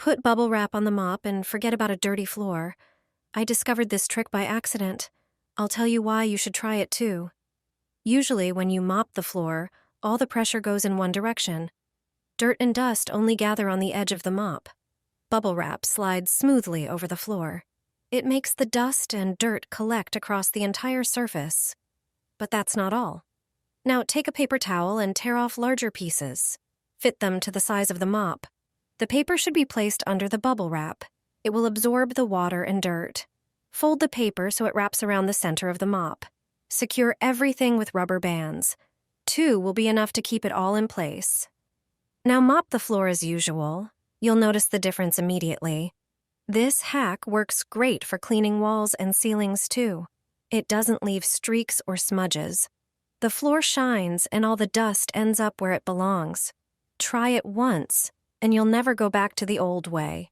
Put bubble wrap on the mop and forget about a dirty floor. I discovered this trick by accident. I'll tell you why you should try it too. Usually, when you mop the floor, all the pressure goes in one direction. Dirt and dust only gather on the edge of the mop. Bubble wrap slides smoothly over the floor. It makes the dust and dirt collect across the entire surface. But that's not all. Now take a paper towel and tear off larger pieces. Fit them to the size of the mop. The paper should be placed under the bubble wrap. It will absorb the water and dirt. Fold the paper so it wraps around the center of the mop. Secure everything with rubber bands. 2 will be enough to keep it all in place. Now mop the floor as usual. You'll notice the difference immediately. This hack works great for cleaning walls and ceilings too. It doesn't leave streaks or smudges. The floor shines and all the dust ends up where it belongs. Try it once, and you'll never go back to the old way.